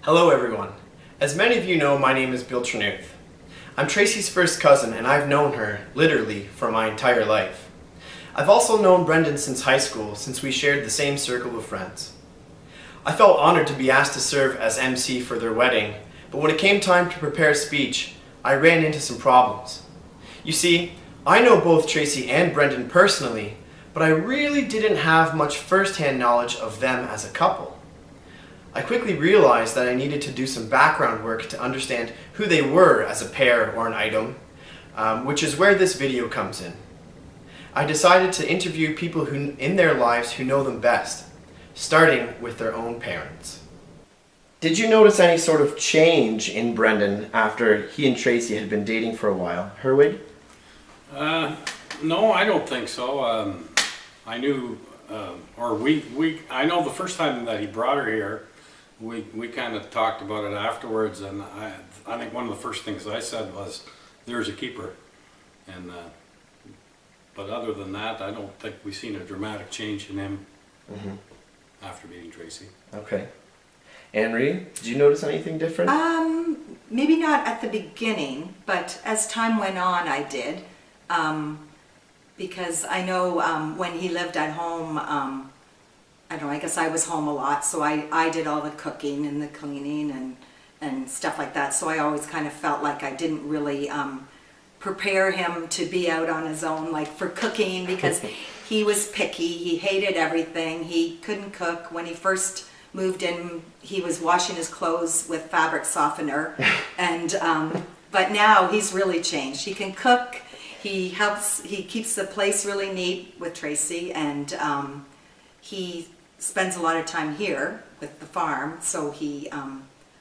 Hello everyone. As many of you know, my name is Bill Trenouth. I'm Tracy's first cousin and I've known her, literally, for my entire life. I've also known BrEndan since high school, since we shared the same circle of friends. I felt honored to be asked to serve as MC for their wedding, but when it came time to prepare a speech, I ran into some problems. You see, I know both Tracy and BrEndan personally, but I really didn't have much first-hand knowledge of them as a couple. I quickly realized that I needed to do some background work to understand who they were as a pair or an item, which is where this video comes in. I decided to interview people in their lives who know them best, starting with their own parents. Did you notice any sort of change in BrEndan after he and Tracy had been dating for a while? Herwig? No, I don't think so. I knew, I know the first time that he brought her here, we kind of talked about it afterwards, and I think one of the first things I said was, "There's a keeper," and but other than that, I don't think we've seen a dramatic change in him after meeting Tracy. Okay. Anne-Marie, did you notice anything different? Maybe not at the beginning, but as time went on, I did. Because I know when he lived at home, I don't know, I guess I was home a lot, so I did all the cooking and the cleaning and stuff like that, so I always kind of felt like I didn't really prepare him to be out on his own, like for cooking, because he was picky, he hated everything, he couldn't cook. When he first moved in, he was washing his clothes with fabric softener, and but now he's really changed. He can cook, he keeps the place really neat with Tracy, and he spends a lot of time here with the farm, so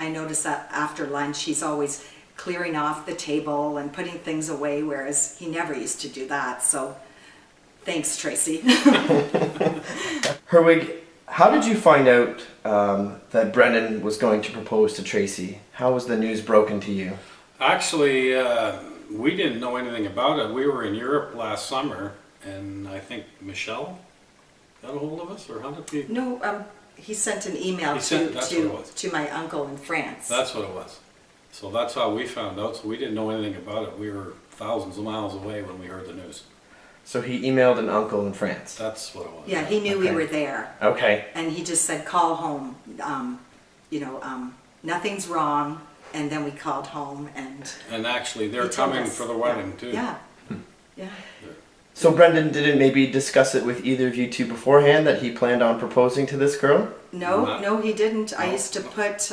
I notice that after lunch he's always clearing off the table and putting things away, whereas he never used to do that, so thanks, Tracy. Herwig, how did you find out that BrEndan was going to propose to Tracy? How was the news broken to you? Actually, we didn't know anything about it. We were in Europe last summer, and I think Michelle got a hold of us, or how did we? No, he sent an email to my uncle in France. That's what it was. So that's how we found out, so we didn't know anything about it. We were thousands of miles away when we heard the news. So he emailed an uncle in France? That's what it was. Yeah, he knew we were there. Okay. And he just said, call home, nothing's wrong, and then we called home, and actually they're coming for the wedding too. Yeah, yeah. So BrEndan didn't maybe discuss it with either of you two beforehand, that he planned on proposing to this girl? No, he didn't. I used to put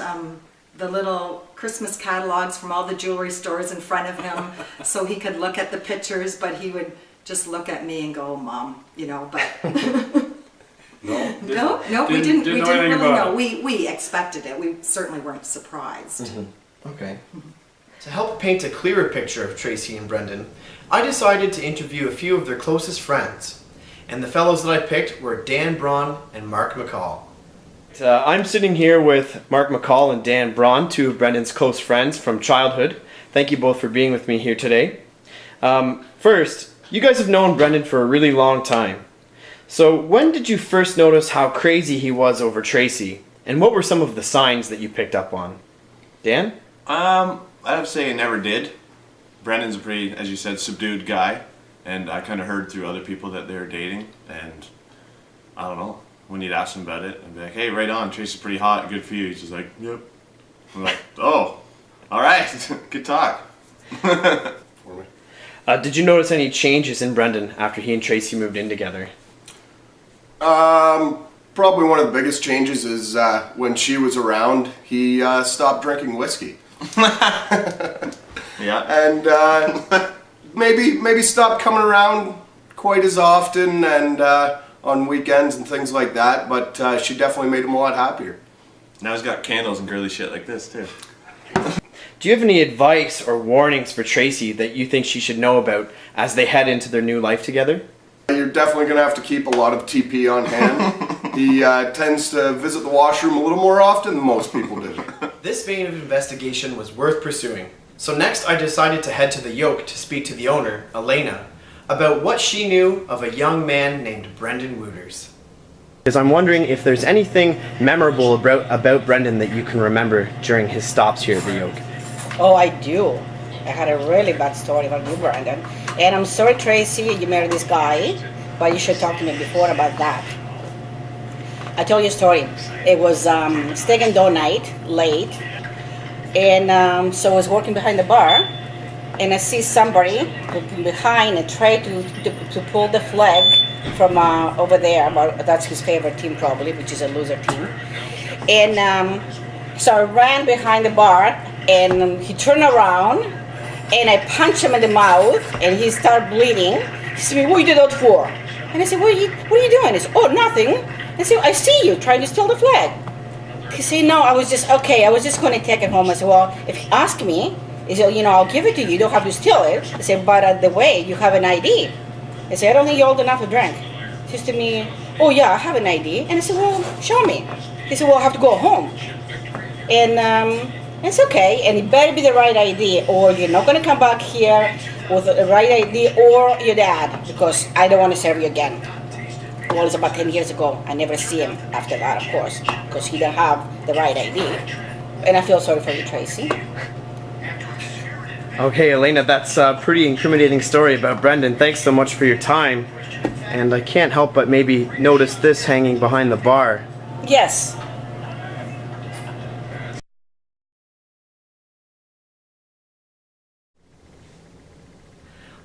the little Christmas catalogs from all the jewelry stores in front of him so he could look at the pictures, but he would just look at me and go, Mom, but... No, we didn't really know. We expected it. We certainly weren't surprised. Okay. To help paint a clearer picture of Tracy and BrEndan, I decided to interview a few of their closest friends. And the fellows that I picked were Dan Braun and Mark McCall. I'm sitting here with Mark McCall and Dan Braun, two of BrEndan's close friends from childhood. Thank you both for being with me here today. First, you guys have known BrEndan for a really long time. So when did you first notice how crazy he was over Tracy? And what were some of the signs that you picked up on? Dan? I'd have to say I never did. BrEndan's a pretty, as you said, subdued guy. And I kind of heard through other people that they were dating. And I don't know, when you'd ask him about it, I'd be like, hey, right on, Tracy's pretty hot, good for you. He's just like, yep. I'm like, oh, all right, good talk. Did you notice any changes in BrEndan after he and Tracy moved in together? Probably one of the biggest changes is when she was around, he stopped drinking whiskey. Yeah. And maybe stopped coming around quite as often and on weekends and things like that, but she definitely made him a lot happier. Now he's got candles and girly shit like this too. Do you have any advice or warnings for Tracy that you think she should know about as they head into their new life together? You're definitely going to have to keep a lot of TP on hand. He tends to visit the washroom a little more often than most people do. This vein of investigation was worth pursuing. So next I decided to head to the yoke to speak to the owner, Elena, about what she knew of a young man named BrEndan Wooters. Because I'm wondering if there's anything memorable about BrEndan that you can remember during his stops here at the yoke. Oh, I do. I had a really bad story about you, BrEndan. And I'm sorry, Tracy, you married this guy, but you should talk to me before about that. I told you a story. It was steak and dough night, late, and so I was working behind the bar, and I see somebody behind a tray to pull the flag from over there. That's his favorite team probably, which is a loser team. And so I ran behind the bar, and he turned around, and I punched him in the mouth, and he started bleeding. He said, "What you did that for?" And I said, "What are you doing?" He said, "Oh, nothing." I said, "I see you trying to steal the flag." He said, "No, I was just going to take it home." I said, "Well, if you ask me," he said, "I'll give it to you. You don't have to steal it." I said, "But the way you have an ID." I said, "I don't think you're old enough to drink." He said to me, "Oh yeah, I have an ID." And I said, "Well, show me." He said, "Well, I have to go home." And it's okay, and it better be the right ID, or you're not going to come back here with the right ID or your dad, because I don't want to serve you again. Well, it's about 10 years ago. I never see him after that, of course, because he didn't have the right ID. And I feel sorry for you, Tracy. Okay, Elena, that's a pretty incriminating story about BrEndan. Thanks so much for your time. And I can't help but maybe notice this hanging behind the bar. Yes.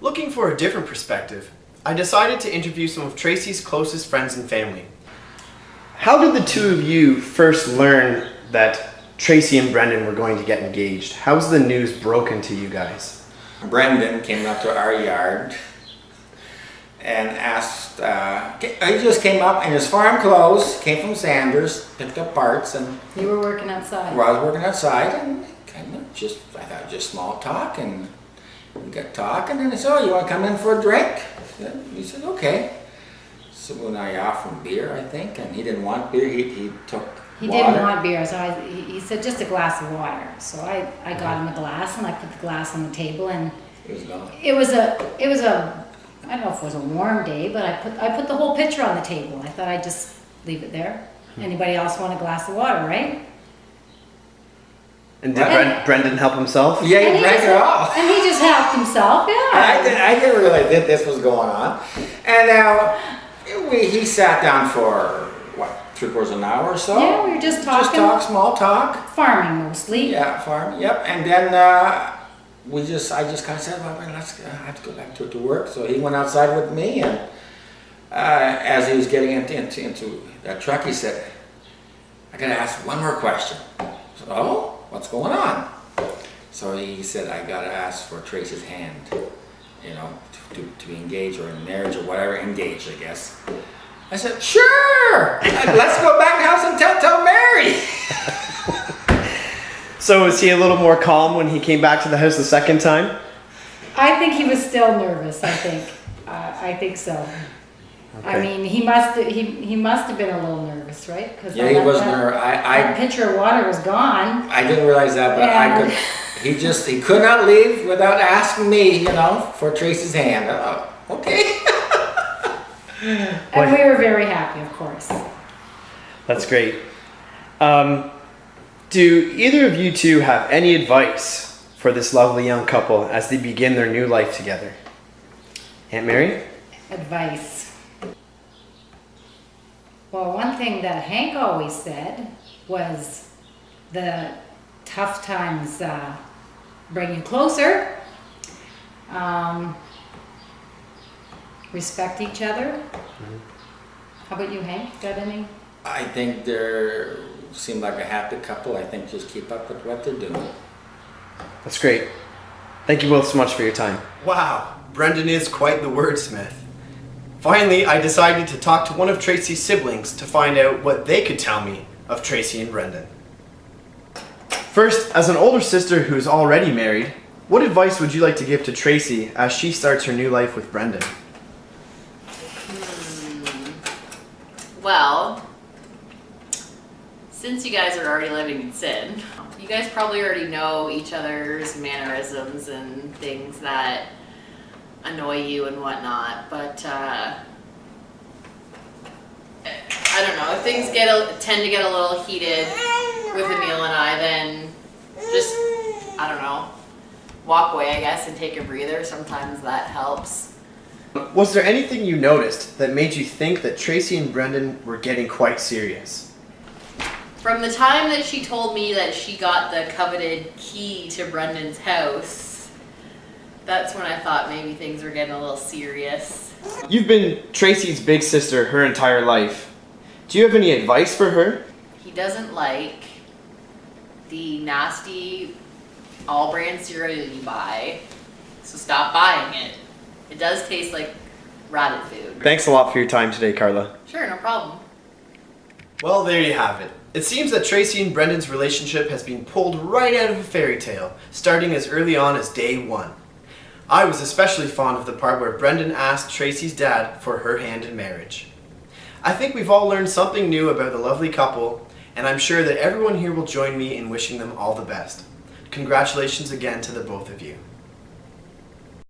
Looking for a different perspective, I decided to interview some of Tracy's closest friends and family. How did the two of you first learn that Tracy and BrEndan were going to get engaged? How was the news broken to you guys? BrEndan came up to our yard and asked, he just came up in his farm clothes, came from Sanders, picked up parts, and you were working outside. Well, I was working outside, and kind of I thought just small talk, and we got talking, and I said, "Oh, you want to come in for a drink?" He said, "Okay." So when I offered him beer, I think, and he didn't want beer, he took He water. didn't want beer, so he said just a glass of water. So I got him a glass, and I put the glass on the table, and It was gone. it was a I don't know if it was a warm day, but I put the whole pitcher on the table. I thought I'd just leave it there. Anybody else want a glass of water, right? And did BrEndan help himself? Yeah, And he drank it all. And he just helped himself, yeah. I didn't realize that this was going on. And now he sat down for what, 3/4 of an hour or so. Yeah, we were just talking. Just talk, small talk. Farming mostly. Yeah, farm. Yep. And then I just kind of said, "Well, I have to go back to work." So he went outside with me, and as he was getting into that truck, he said, "I got to ask one more question." I said, "Oh, what's going on?" So he said, "I got to ask for Tracy's hand, to be engaged or in marriage or whatever, engaged, I guess." I said, "Sure, let's go back to house and tell Mary." So was he a little more calm when he came back to the house the second time? I think he was still nervous. I think so. Okay. I mean, he must have been a little nervous, right? Because Yeah, he was nervous. That pitcher of water was gone. I didn't realize that, but And- he could not leave without asking me, for Tracy's hand. Okay. And we were very happy, of course. That's great. Do either of you two have any advice for this lovely young couple as they begin their new life together? Aunt Mary? Advice. Well, one thing that Hank always said was the tough times bring you closer. Respect each other. How about you, Hank? Got any? I think they seem like a happy couple. I think just keep up with what they're doing. That's great. Thank you both so much for your time. Wow, BrEndan is quite the wordsmith. Finally, I decided to talk to one of Tracy's siblings to find out what they could tell me of Tracy and BrEndan. First, as an older sister who's already married, what advice would you like to give to Tracy as she starts her new life with BrEndan? Well, since you guys are already living in sin, you guys probably already know each other's mannerisms and things that annoy you and whatnot, but I I don't know, if things tend to get a little heated with Emil and I, then just, I don't know, walk away, I guess, and take a breather. Sometimes that helps. Was there anything you noticed that made you think that Tracy and BrEndan were getting quite serious? From the time that she told me that she got the coveted key to BrEndan's house, that's when I thought maybe things were getting a little serious. You've been Tracy's big sister her entire life. Do you have any advice for her? He doesn't like the nasty all-brand cereal you buy, so stop buying it. It does taste like rabbit food. Thanks a lot for your time today, Carla. Sure, no problem. Well, there you have it. It seems that Tracy and BrEndan's relationship has been pulled right out of a fairy tale, starting as early on as day one. I was especially fond of the part where BrEndan asked Tracy's dad for her hand in marriage. I think we've all learned something new about the lovely couple, and I'm sure that everyone here will join me in wishing them all the best. Congratulations again to the both of you.